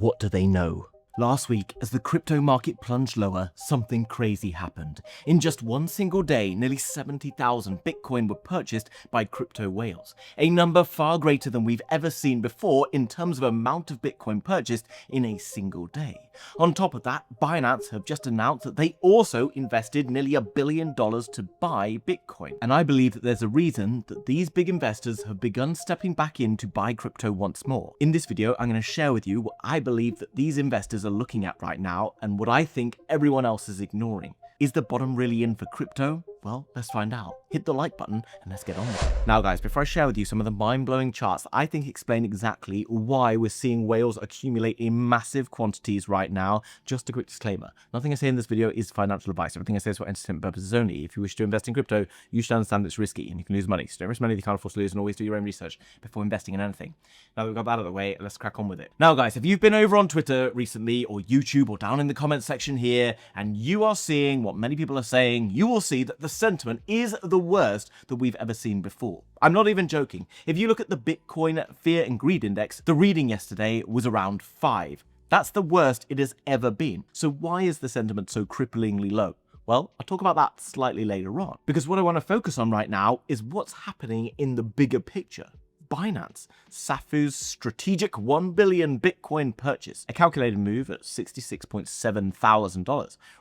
what do they know? Last week, as the crypto market plunged lower, something crazy happened. In just one single day, nearly 70,000 Bitcoin were purchased by crypto whales, a number far greater than we've ever seen before in terms of amount of Bitcoin purchased in a single day. On top of that, Binance have just announced that they also invested nearly $1 billion to buy Bitcoin. And I believe that there's a reason that these big investors have begun stepping back in to buy crypto once more. In this video, I'm going to share with you what I believe that these investors are looking at right now and what I think everyone else is ignoring. Is the bottom really in for crypto? Well, let's find out. Hit the like button and let's get on with it. Now guys, before I share with you some of the mind-blowing charts that I think explain exactly why we're seeing whales accumulate in massive quantities right now, just a quick disclaimer. Nothing I say in this video is financial advice. Everything I say is for entertainment purposes only. If you wish to invest in crypto, you should understand that it's risky and you can lose money. So don't risk money that you can't afford to lose, and always do your own research before investing in anything. Now that we've got that out of the way, let's crack on with it. Now guys, if you've been over on Twitter recently or YouTube or down in the comment section here and you are seeing what many people are saying, you will see that the sentiment is the worst that we've ever seen before. I'm not even joking. If you look at the Bitcoin Fear and Greed Index, the reading yesterday was around 5. That's the worst it has ever been. So why is the sentiment so cripplingly low? Well, I'll talk about that slightly later on, because what I want to focus on right now is what's happening in the bigger picture. Binance, Safu's strategic 1 billion Bitcoin purchase, a calculated move at $66.7 thousand.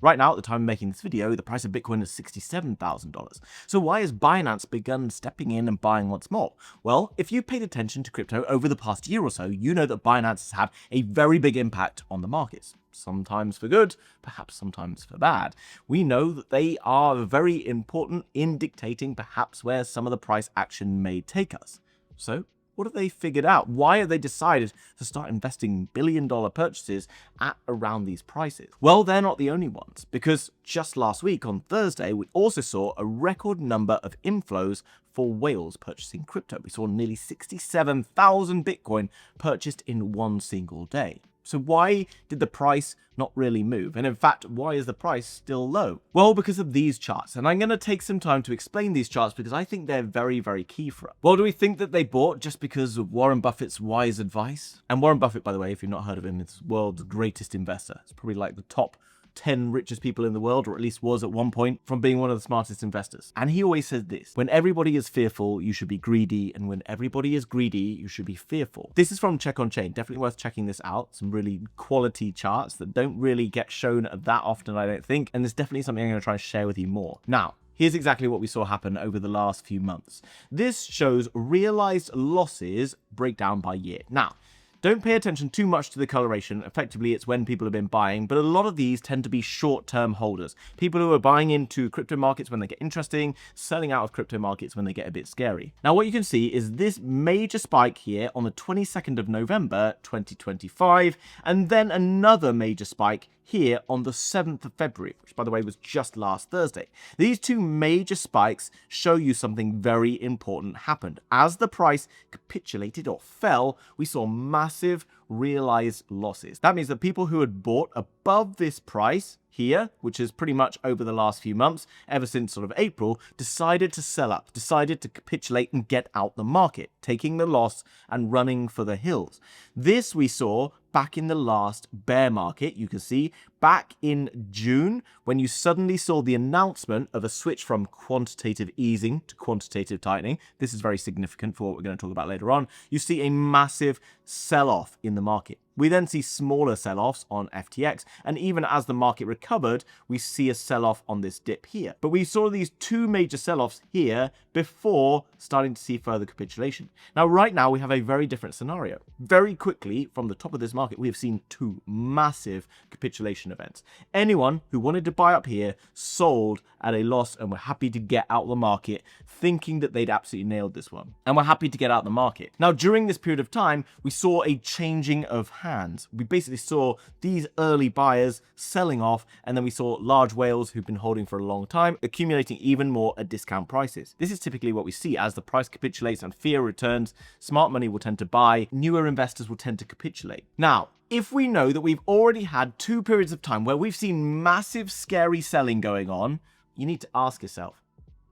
Right now, at the time of making this video, the price of Bitcoin is $67,000. So why has Binance begun stepping in and buying once more? Well, if you paid attention to crypto over the past year or so, you know that Binance has had a very big impact on the markets. Sometimes for good, perhaps sometimes for bad. We know that they are very important in dictating perhaps where some of the price action may take us. So, what have they figured out? Why have they decided to start investing billion-dollar purchases at around these prices? Well, they're not the only ones, because just last week on Thursday, we also saw a record number of inflows for whales purchasing crypto. We saw nearly 67,000 Bitcoin purchased in one single day. So why did the price not really move? And in fact, why is the price still low? Well, because of these charts. And I'm going to take some time to explain these charts because I think they're very, very key for us. Well, do we think that they bought just because of Warren Buffett's wise advice? And Warren Buffett, by the way, if you've not heard of him, is the world's greatest investor. It's probably like the top 10 richest people in the world, or at least was at one point, from being one of the smartest investors. And he always says this: when everybody is fearful, you should be greedy, and when everybody is greedy, you should be fearful. This is from Check on Chain. Definitely worth checking this out. Some really quality charts that don't really get shown that often, I don't think, and there's definitely something I'm going to try and share with you more. Now, here's exactly what we saw happen over the last few months. This shows realized losses breakdown by year. Now, don't pay attention too much to the coloration. Effectively, it's when people have been buying, but a lot of these tend to be short-term holders. People who are buying into crypto markets when they get interesting, selling out of crypto markets when they get a bit scary. Now, what you can see is this major spike here on the 22nd of November, 2025, and then another major spike here on the 7th of February, which by the way was just last Thursday. These two major spikes show you something very important happened. As the price capitulated or fell, we saw massive realized losses. That means that people who had bought above this price here, which is pretty much over the last few months, ever since sort of April, decided to sell up, decided to capitulate and get out the market, taking the loss and running for the hills. This we saw back in the last bear market. You can see back in June, when you suddenly saw the announcement of a switch from quantitative easing to quantitative tightening. This is very significant for what we're going to talk about later on. You see a massive sell-off in the market. We then see smaller sell-offs on FTX, and even as the market recovered, we see a sell-off on this dip here. But we saw these two major sell-offs here before starting to see further capitulation. Now, right now, we have a very different scenario. Very quickly, from the top of this market, we have seen two massive capitulation events. Anyone who wanted to buy up here sold at a loss and were happy to get out of the market, thinking that they'd absolutely nailed this one, and were happy to get out of the market. Now, during this period of time, we saw a changing of hands. We basically saw these early buyers selling off, and then we saw large whales who've been holding for a long time accumulating even more at discount prices. This is typically what we see. As the price capitulates and fear returns, smart money will tend to buy, newer investors will tend to capitulate. Now, if we know that we've already had two periods of time where we've seen massive scary selling going on, you need to ask yourself,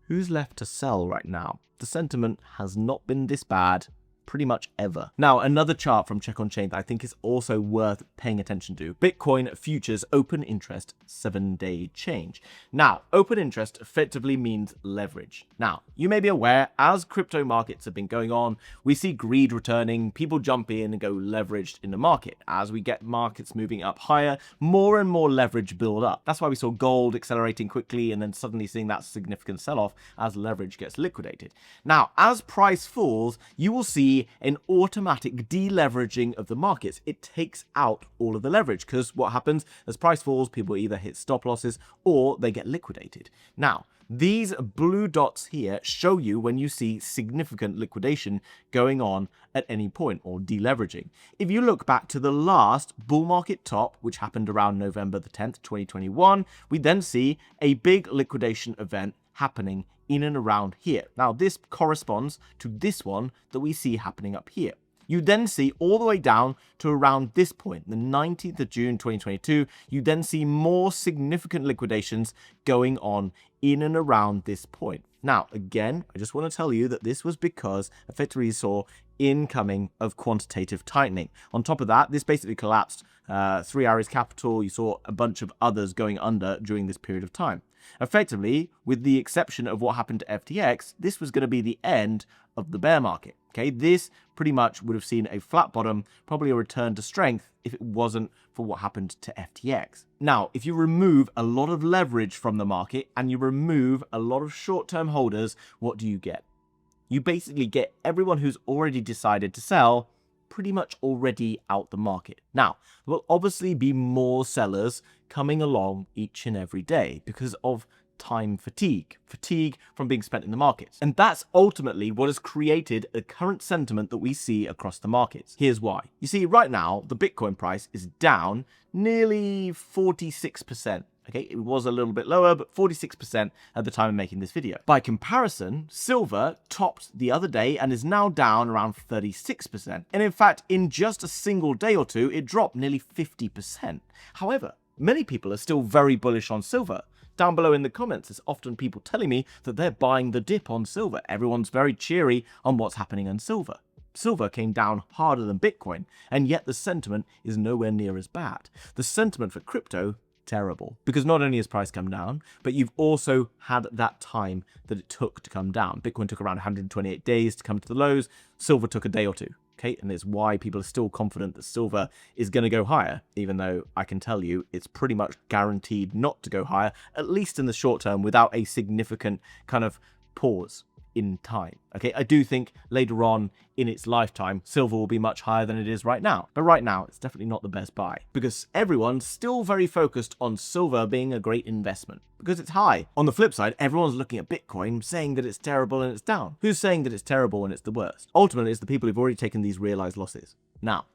who's left to sell right now? The sentiment has not been this bad pretty much ever. Now, another chart from Check on Chain that I think is also worth paying attention to. Bitcoin futures open interest 7-day change. Now, open interest effectively means leverage. Now, you may be aware, as crypto markets have been going on, we see greed returning, people jump in and go leveraged in the market. As we get markets moving up higher, more and more leverage build up. That's why we saw gold accelerating quickly and then suddenly seeing that significant sell-off as leverage gets liquidated. Now, as price falls, you will see an automatic deleveraging of the markets. It takes out all of the leverage because what happens as price falls, people either hit stop losses or they get liquidated. Now, these blue dots here show you when you see significant liquidation going on at any point, or deleveraging. If you look back to the last bull market top, which happened around November the 10th, 2021, we then see a big liquidation event happening in and around here. Now, this corresponds to this one that we see happening up here. You then see all the way down to around this point, the 19th of June 2022, you then see more significant liquidations going on in and around this point. Now, again, I just want to tell you that this was because effectively you saw incoming of quantitative tightening. On top of that, this basically collapsed 3 Aries Capital. You saw a bunch of others going under during this period of time. Effectively, with the exception of what happened to FTX, this was going to be the end of the bear market. Okay, this pretty much would have seen a flat bottom, probably a return to strength if it wasn't for what happened to FTX. Now, if you remove a lot of leverage from the market and you remove a lot of short-term holders, what do you get? You basically get everyone who's already decided to sell pretty much already out the market. Now, there will obviously be more sellers coming along each and every day because of time fatigue from being spent in the markets. And that's ultimately what has created a current sentiment that we see across the markets. Here's why. You see, right now, the Bitcoin price is down nearly 46%. Okay, it was a little bit lower, but 46% at the time of making this video. By comparison, silver topped the other day and is now down around 36%. And in fact, in just a single day or two, it dropped nearly 50%. However, many people are still very bullish on silver. Down below in the comments, there's often people telling me that they're buying the dip on silver. Everyone's very cheery on what's happening on silver. Silver came down harder than Bitcoin, and yet the sentiment is nowhere near as bad. The sentiment for crypto, terrible. Because not only has price come down, but you've also had that time that it took to come down. Bitcoin took around 128 days to come to the lows. Silver took a day or two. Okay, and it's why people are still confident that silver is going to go higher, even though I can tell you it's pretty much guaranteed not to go higher, at least in the short term, without a significant kind of pause in time. Okay, I do think later on in its lifetime, silver will be much higher than it is right now. But right now, it's definitely not the best buy because everyone's still very focused on silver being a great investment because it's high. On the flip side, everyone's looking at Bitcoin saying that it's terrible and it's down. Who's saying that it's terrible and it's the worst? Ultimately, it's the people who've already taken these realized losses. Now,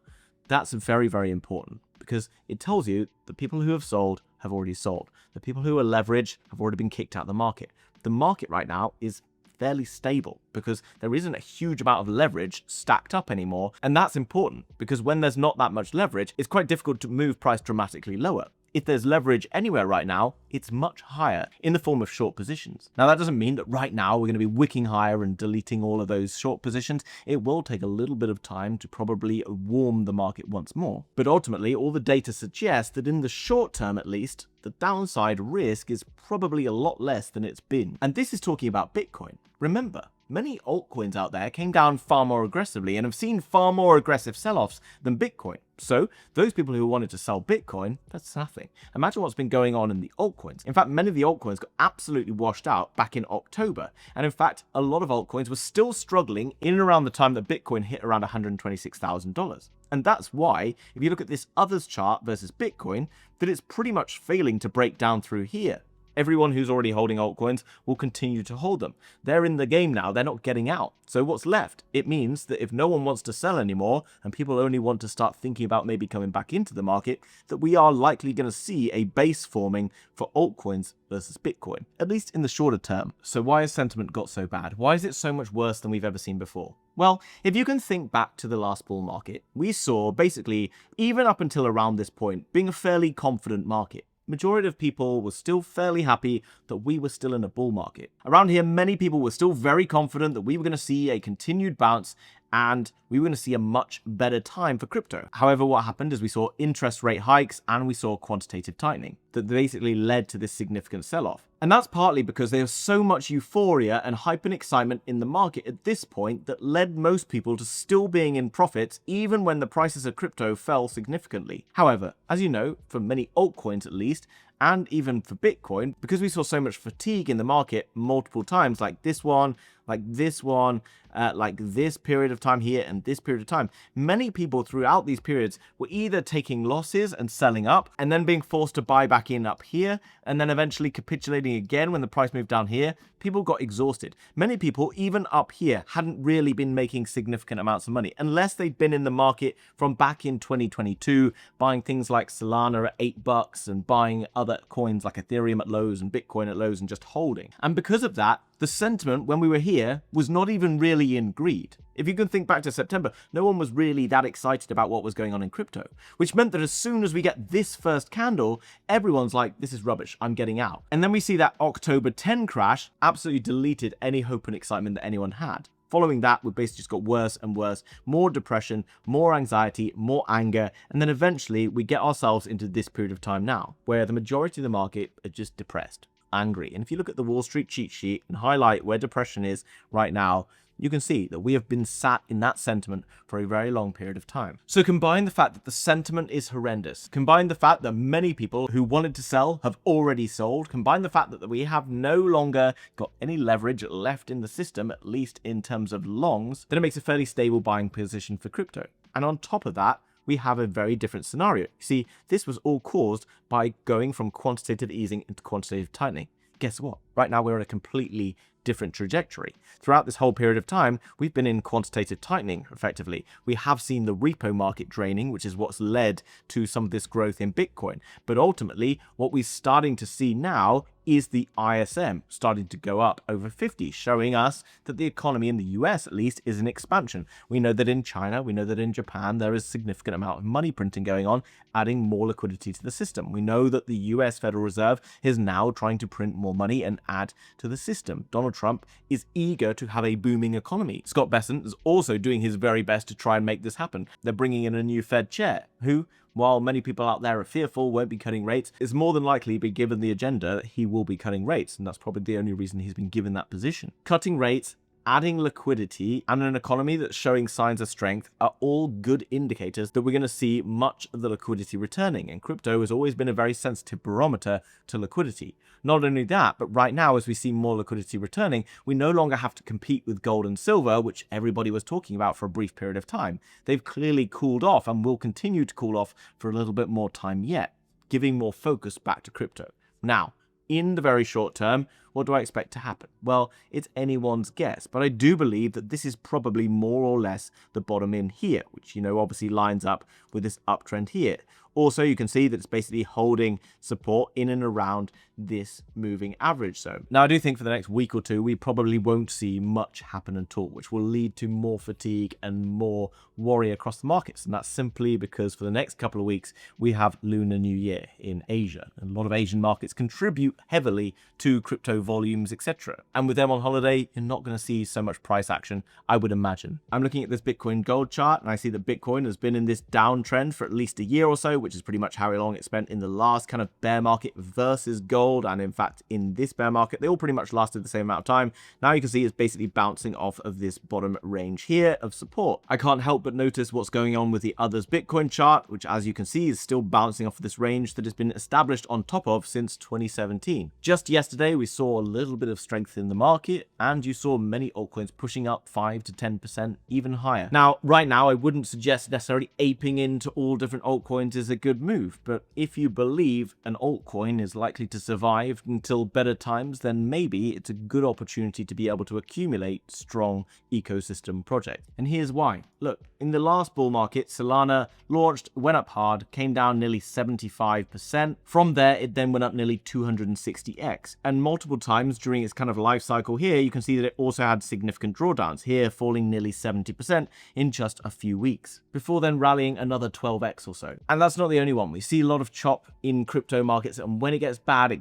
that's very, very important because it tells you the people who have sold have already sold. The people who are leveraged have already been kicked out of the market. The market right now is fairly stable because there isn't a huge amount of leverage stacked up anymore. And that's important because when there's not that much leverage, it's quite difficult to move price dramatically lower. If there's leverage anywhere right now, it's much higher in the form of short positions. Now, that doesn't mean that right now we're going to be wicking higher and deleting all of those short positions. It will take a little bit of time to probably warm the market once more. But ultimately, all the data suggests that in the short term, at least, the downside risk is probably a lot less than it's been. And this is talking about Bitcoin. Remember, many altcoins out there came down far more aggressively and have seen far more aggressive sell-offs than Bitcoin. So those people who wanted to sell Bitcoin, that's nothing. Imagine what's been going on in the altcoins. In fact, many of the altcoins got absolutely washed out back in October. And in fact, a lot of altcoins were still struggling in and around the time that Bitcoin hit around $126,000. And that's why, if you look at this others chart versus Bitcoin, that it's pretty much failing to break down through here. Everyone who's already holding altcoins will continue to hold them. They're in the game now, they're not getting out. So what's left? It means that if no one wants to sell anymore, and people only want to start thinking about maybe coming back into the market, that we are likely going to see a base forming for altcoins versus Bitcoin, at least in the shorter term. So why has sentiment got so bad? Why is it so much worse than we've ever seen before? Well, if you can think back to the last bull market, we saw basically, even up until around this point, being a fairly confident market. Majority of people were still fairly happy that we were still in a bull market. Around here, many people were still very confident that we were going to see a continued bounce and we were going to see a much better time for crypto. However, what happened is we saw interest rate hikes and we saw quantitative tightening that basically led to this significant sell-off. And that's partly because there was so much euphoria and hype and excitement in the market at this point that led most people to still being in profits even when the prices of crypto fell significantly. However, as you know, for many altcoins at least, and even for Bitcoin, because we saw so much fatigue in the market multiple times, like this one, like this period of time here and this period of time, many people throughout these periods were either taking losses and selling up and then being forced to buy back in up here and then eventually capitulating again when the price moved down here. People got exhausted. Many people, even up here, hadn't really been making significant amounts of money unless they'd been in the market from back in 2022, buying things like Solana at $8 and buying other coins like Ethereum at lows and Bitcoin at lows and just holding. And because of that, the sentiment when we were here was not even really in greed. If you can think back to September, no one was really that excited about what was going on in crypto, which meant that as soon as we get this first candle, everyone's like, this is rubbish, I'm getting out. And then we see that October 10 crash absolutely deleted any hope and excitement that anyone had. Following that, we basically just got worse and worse, more depression, more anxiety, more anger, and then eventually we get ourselves into this period of time now, where the majority of the market are just depressed, angry. And if you look at the Wall Street cheat sheet and highlight where depression is right now, you can see that we have been sat in that sentiment for a very long period of time. So combine the fact that the sentiment is horrendous, combine the fact that many people who wanted to sell have already sold, combine the fact that we have no longer got any leverage left in the system, at least in terms of longs, then it makes a fairly stable buying position for crypto. And on top of that, we have a very different scenario. You see, this was all caused by going from quantitative easing into quantitative tightening. Guess what? Right now, we're on a completely different trajectory. Throughout this whole period of time, we've been in quantitative tightening, effectively. We have seen the repo market draining, which is what's led to some of this growth in Bitcoin. But ultimately, what we're starting to see now is the ISM starting to go up over 50, showing us that the economy in the US, at least, is in expansion. We know that in China, we know that in Japan, there is a significant amount of money printing going on, adding more liquidity to the system. We know that the US Federal Reserve is now trying to print more money and add to the system. Donald Trump is eager to have a booming economy. Scott Bessent is also doing his very best to try and make this happen. They're bringing in a new Fed chair who, while many people out there are fearful, won't be cutting rates, is more than likely be given the agenda that he will be cutting rates. And that's probably the only reason he's been given that position. Cutting rates, adding liquidity, and an economy that's showing signs of strength are all good indicators that we're going to see much of the liquidity returning. And crypto has always been a very sensitive barometer to liquidity. Not only that, but right now, as we see more liquidity returning, we no longer have to compete with gold and silver, which everybody was talking about for a brief period of time. They've clearly cooled off and will continue to cool off for a little bit more time yet, giving more focus back to crypto. Now, in the very short term, what do I expect to happen? Well, it's anyone's guess, but I do believe that this is probably more or less the bottom in here, which, obviously lines up with this uptrend here. Also, you can see that it's basically holding support in and around this moving average zone. Now, I do think for the next week or two, we probably won't see much happen at all, which will lead to more fatigue and more worry across the markets. And that's simply because for the next couple of weeks, we have Lunar New Year in Asia. And a lot of Asian markets contribute heavily to crypto volumes, etc. And with them on holiday, you're not going to see so much price action, I would imagine. I'm looking at this Bitcoin gold chart, and I see that Bitcoin has been in this downtrend for at least a year or so, which is pretty much how long it spent in the last kind of bear market versus gold. And in fact, in this bear market, they all pretty much lasted the same amount of time. Now you can see it's basically bouncing off of this bottom range here of support. I can't help but notice what's going on with the others Bitcoin chart, which as you can see is still bouncing off of this range that has been established on top of since 2017. Just yesterday, we saw a little bit of strength in the market, and you saw many altcoins pushing up 5 to 10%, even higher. Now, right now, I wouldn't suggest necessarily aping into all different altcoins is a good move, but if you believe an altcoin is likely to survive until better times, then maybe it's a good opportunity to be able to accumulate strong ecosystem projects. And here's why. Look, in the last bull market, Solana launched, went up hard, came down nearly 75%. From there, it then went up nearly 260x, and multiple times during its kind of life cycle here, you can see that it also had significant drawdowns, here falling nearly 70% in just a few weeks, before then rallying another 12x or so. And that's not the only one. We see a lot of chop in crypto markets, and when it gets bad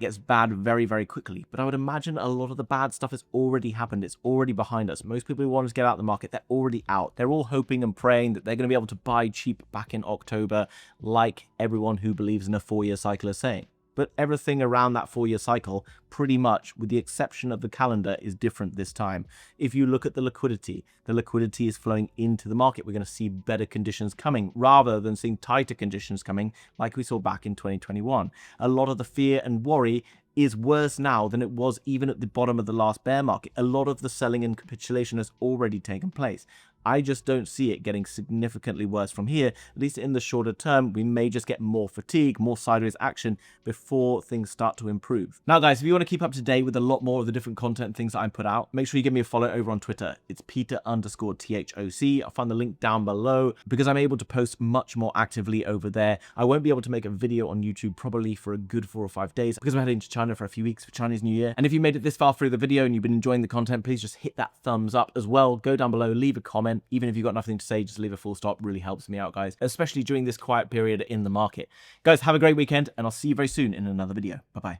very, very quickly. But I would imagine a lot of the bad stuff has already happened. It's already behind us. Most people who want to get out of the market, they're already out. They're all hoping and praying that they're going to be able to buy cheap back in October, like everyone who believes in a 4-year cycle is saying. But everything around that 4-year cycle, pretty much, with the exception of the calendar, is different this time. If you look at the liquidity is flowing into the market. We're going to see better conditions coming, rather than seeing tighter conditions coming like we saw back in 2021. A lot of the fear and worry is worse now than it was even at the bottom of the last bear market. A lot of the selling and capitulation has already taken place. I just don't see it getting significantly worse from here. At least in the shorter term, we may just get more fatigue, more sideways action before things start to improve. Now, guys, if you want to keep up to date with a lot more of the different content and things that I put out, make sure you give me a follow over on Twitter. It's Peter_THOC. I'll find the link down below because I'm able to post much more actively over there. I won't be able to make a video on YouTube probably for a good 4 or 5 days because I'm heading to China for a few weeks for Chinese New Year. And if you made it this far through the video and you've been enjoying the content, please just hit that thumbs up as well. Go down below, leave a comment. Even if you've got nothing to say, just leave a full stop. Really helps me out, guys, especially during this quiet period in the market. Guys, have a great weekend, and I'll see you very soon in another video. Bye-bye.